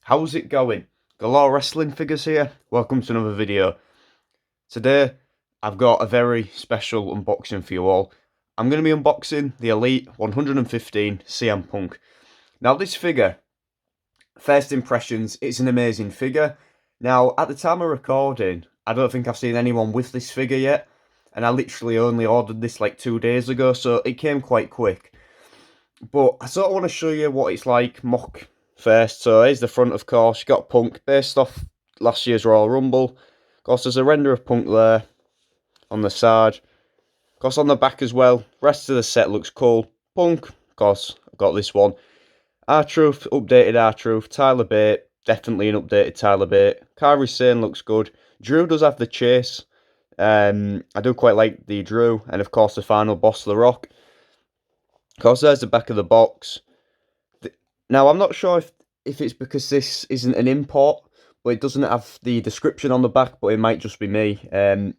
How's it going? Galore Wrestling Figures here. Welcome to another video. Today, I've got a very special unboxing for you all. I'm going to be unboxing the Elite 115 CM Punk. Now, this figure, first impressions, it's an amazing figure. Now, at the time of recording, I don't think I've seen anyone with this figure yet. And I literally only ordered this like 2 days ago, so it came quite quick. But I sort of want to show you what it's like mock first. So here's the front, of course. You got Punk based off last year's Royal Rumble. Of course, there's a render of Punk there on the side. Of course, on the back as well. Rest of the set looks cool. Punk, of course, I've got this one. R-Truth, updated R-Truth. Tyler Bate, definitely an updated Tyler Bate. Kairi Sane looks good. Drew does have the chase. I do quite like the Drew. And of course, the final boss, The Rock. Of course, there's the back of the box. Now, I'm not sure if it's because this isn't an import, but it doesn't have the description on the back, but it might just be me. But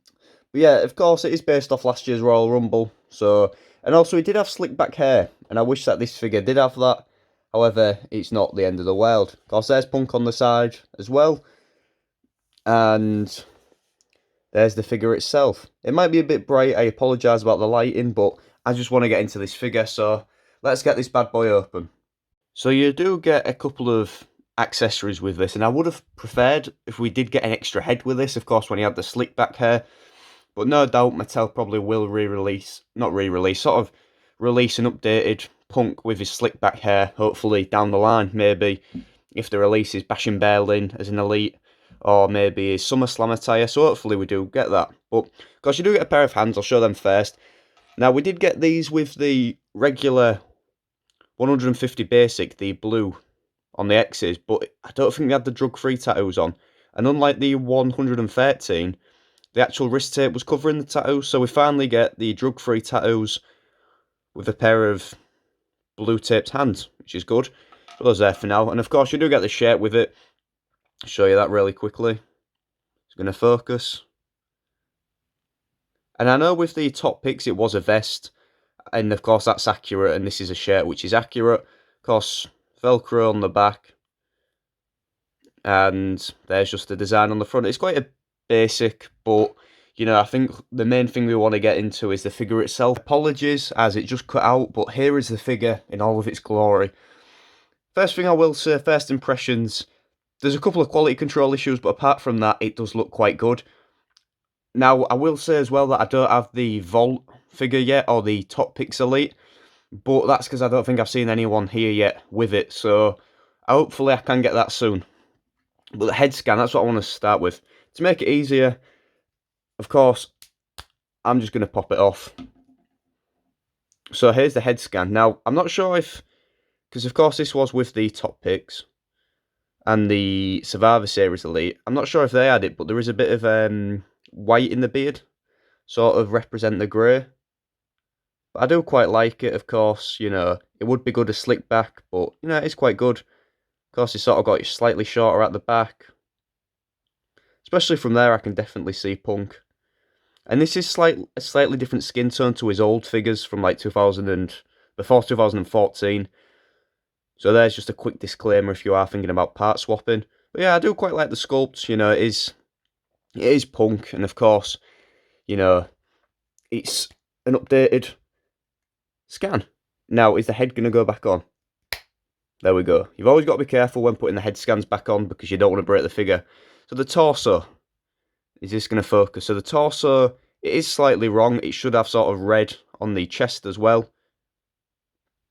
yeah, of course, it is based off last year's Royal Rumble. And also, it did have slick back hair, and I wish that this figure did have that. However, it's not the end of the world. Of course, there's Punk on the side as well. And there's the figure itself. It might be a bit bright. I apologise about the lighting, but I just want to get into this figure. So let's get this bad boy open. So you do get a couple of accessories with this, and I would have preferred if we did get an extra head with this, of course, when he had the slick back hair. But no doubt Mattel probably will sort of release an updated Punk with his slick back hair, hopefully down the line, maybe, if the release is Bashing Berlin as an Elite, or maybe his SummerSlam attire, so hopefully we do get that. But, of course, you do get a pair of hands, I'll show them first. Now, we did get these with the regular 150 basic, the blue on the X's, but I don't think they had the drug-free tattoos on. And unlike the 113, the actual wrist tape was covering the tattoos, so we finally get the drug-free tattoos with a pair of blue taped hands, which is good. So those there for now. And of course, you do get the shirt with it. I'll show you that really quickly. It's going to focus. And I know with the top picks, it was a vest. And of course, that's accurate. And this is a shirt which is accurate. Of course, Velcro on the back. And there's just the design on the front. It's quite a basic, but, you know, I think the main thing we want to get into is the figure itself. Apologies, as it just cut out, but here is the figure in all of its glory. First thing I will say, first impressions, there's a couple of quality control issues, but apart from that, it does look quite good. Now, I will say as well that I don't have the Vault figure yet, or the Top Pix Elite, but that's because I don't think I've seen anyone here yet with it, so hopefully I can get that soon. But the head scan, that's what I want to start with. To make it easier, of course, I'm just going to pop it off. So here's the head scan. Now, I'm not sure if, because of course this was with the Top Pix and the Survivor Series Elite. I'm not sure if they had it, but there is a bit of white in the beard, sort of represent the grey. But I do quite like it, of course, you know. It would be good to slick back, but, you know, it's quite good. Of course, it's sort of got it slightly shorter at the back. Especially from there, I can definitely see Punk. And this is a slightly different skin tone to his old figures from like before 2014. So there's just a quick disclaimer if you are thinking about part swapping. But yeah, I do quite like the sculpt. You know, it is Punk, and of course, you know, it's an updated scan. Now, is the head going to go back on? There we go. You've always got to be careful when putting the head scans back on because you don't want to break the figure. So the torso, is this going to focus? So the torso, it is slightly wrong. It should have sort of red on the chest as well.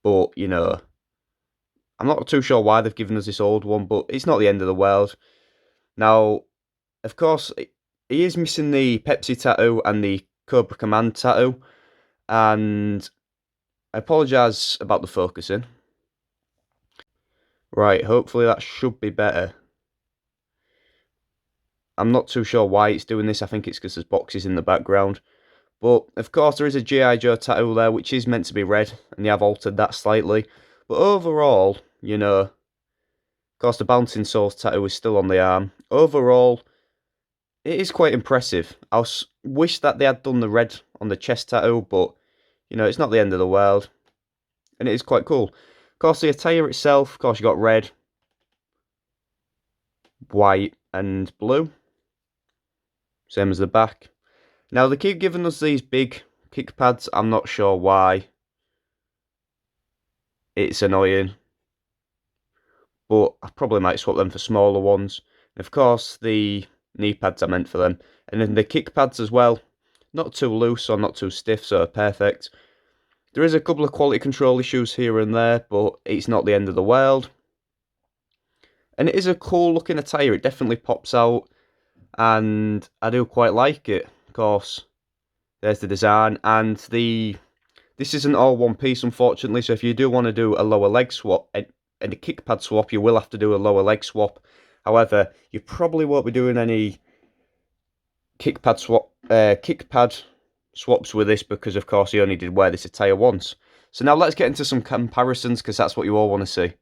But, you know, I'm not too sure why they've given us this old one, but it's not the end of the world. Now, of course, he is missing the Pepsi tattoo and the Cobra Command tattoo. And I apologise about the focusing. Right, hopefully that should be better. I'm not too sure why it's doing this. I think it's because there's boxes in the background. But, of course, there is a G.I. Joe tattoo there, which is meant to be red, and they have altered that slightly. But overall, you know, of course, the Bouncing Souls tattoo is still on the arm. Overall, it is quite impressive. I wish that they had done the red on the chest tattoo, but, you know, it's not the end of the world. And it is quite cool. Of course, the attire itself, of course, you got red. white and blue. Same as the back. Now they keep giving us these big kick pads. I'm not sure why. It's annoying. But I probably might swap them for smaller ones. And of course the knee pads are meant for them. And then the kick pads as well. Not too loose or not too stiff, so perfect. There is a couple of quality control issues here and there, but it's not the end of the world. And it is a cool looking attire, it definitely pops out, and I do quite like it. Of course, there's the design, and this isn't all one piece, unfortunately, so if you do want to do a lower leg swap, and a kick pad swap, you will have to do a lower leg swap. However, you probably won't be doing any kick pad swaps with this, because of course you only did wear this attire once. So now let's get into some comparisons, because that's what you all want to see.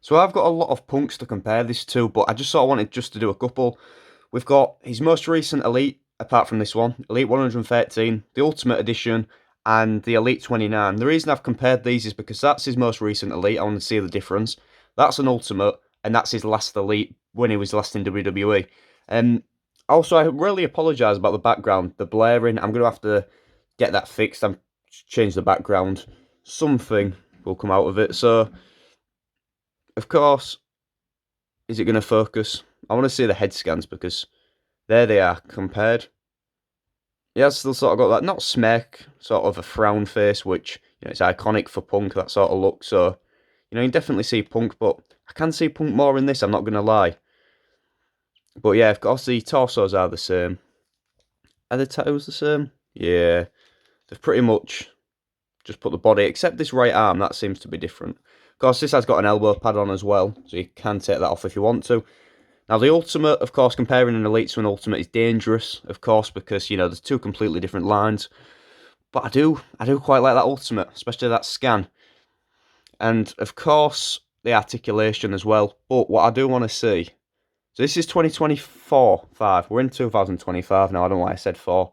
So I've got a lot of punks to compare this to, but I just sort of wanted just to do a couple. We've got his most recent Elite, apart from this one, Elite 113, the Ultimate Edition, and the Elite 29. The reason I've compared these is because that's his most recent Elite. I want to see the difference. That's an Ultimate, and that's his last Elite when he was last in WWE. Also, I really apologise about the background, the blaring. I'm going to have to get that fixed. I'm change the background. Something will come out of it. So, of course, is it going to focus? I want to see the head scans because there they are compared. Yeah, still sort of got that, not smirk, sort of a frown face, which, you know, it's iconic for Punk, that sort of look. So, you know, you definitely see Punk, but I can see Punk more in this, I'm not going to lie. But yeah, of course, the torsos are the same. Are the tattoos the same? Yeah, they've pretty much just put the body, except this right arm, that seems to be different. Of course, this has got an elbow pad on as well, so you can take that off if you want to. Now, the Ultimate, of course, comparing an Elite to an Ultimate is dangerous, of course, because, you know, there's two completely different lines. But I do quite like that Ultimate, especially that scan. And, of course, the articulation as well. But what I do want to see, so this is 2024-5. We're in 2025 now, I don't know why I said 4.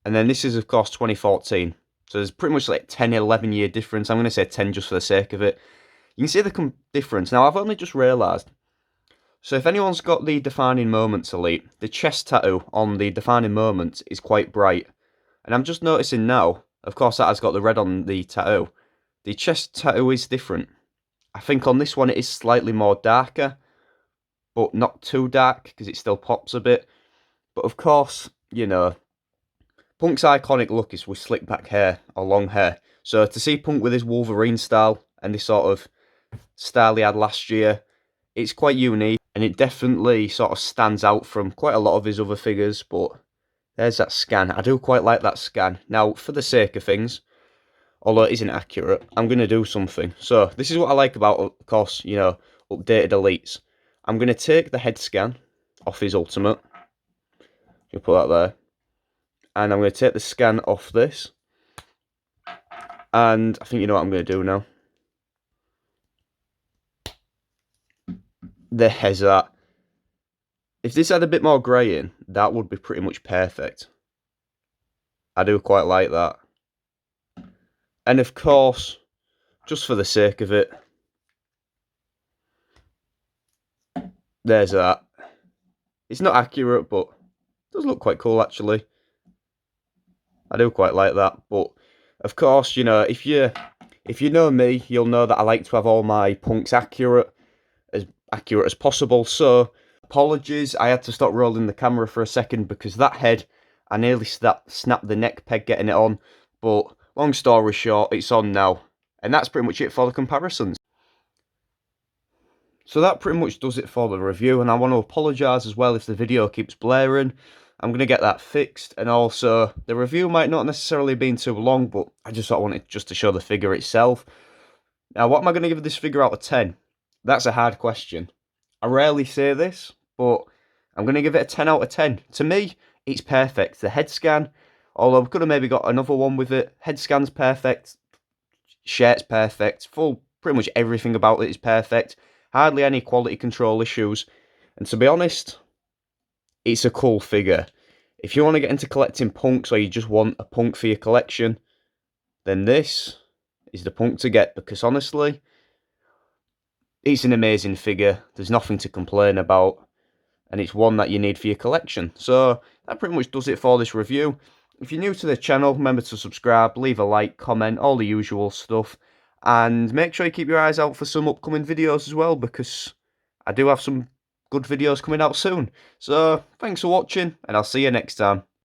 And then this is, of course, 2014. So there's pretty much like 10, 11 year difference. I'm going to say 10 just for the sake of it. You can see the difference. Now, I've only just realised. So if anyone's got the Defining Moments Elite, the chest tattoo on the Defining Moments is quite bright. And I'm just noticing now, of course that has got the red on the tattoo. The chest tattoo is different. I think on this one it is slightly more darker, but not too dark, because it still pops a bit. But of course, you know, Punk's iconic look is with slick back hair, or long hair. So to see Punk with his Wolverine style, and this sort of style he had last year, it's quite unique, and it definitely sort of stands out from quite a lot of his other figures. But there's that scan. I do quite like that scan. Now, for the sake of things, although it isn't accurate, I'm going to do something. So, this is what I like about, of course, you know, updated Elites. I'm going to take the head scan off his Ultimate. You put that there. And I'm going to take the scan off this. And I think you know what I'm going to do now. There's that. If this had a bit more grey in, that would be pretty much perfect. I do quite like that. And of course, just for the sake of it, there's that. It's not accurate, but it does look quite cool actually. I do quite like that. But of course, you know, if you know me, you'll know that I like to have all my punks accurate as possible. So apologies, I had to stop rolling the camera for a second because that head, I nearly snapped the neck peg getting it on. But long story short, it's on now. And that's pretty much it for the comparisons. So that pretty much does it for the review, and I want to apologise as well if the video keeps blaring. I'm going to get that fixed, and also the review might not necessarily have been too long, but I just sort of wanted just to show the figure itself. Now, what am I going to give this figure out of 10? That's a hard question. I rarely say this, but I'm going to give it a 10 out of 10. To me, it's perfect. The head scan, although we could have maybe got another one with it. Head scan's perfect. Shirt's perfect. Pretty much everything about it is perfect. Hardly any quality control issues. And to be honest, it's a cool figure. If you want to get into collecting punks, or you just want a punk for your collection, then this is the punk to get. Because honestly, It's an amazing figure, there's nothing to complain about, and it's one that you need for your collection. So that pretty much does it for this review. If you're new to the channel, remember to subscribe, leave a like, comment, all the usual stuff, and make sure you keep your eyes out for some upcoming videos as well, because I do have some good videos coming out soon. So thanks for watching, and I'll see you next time.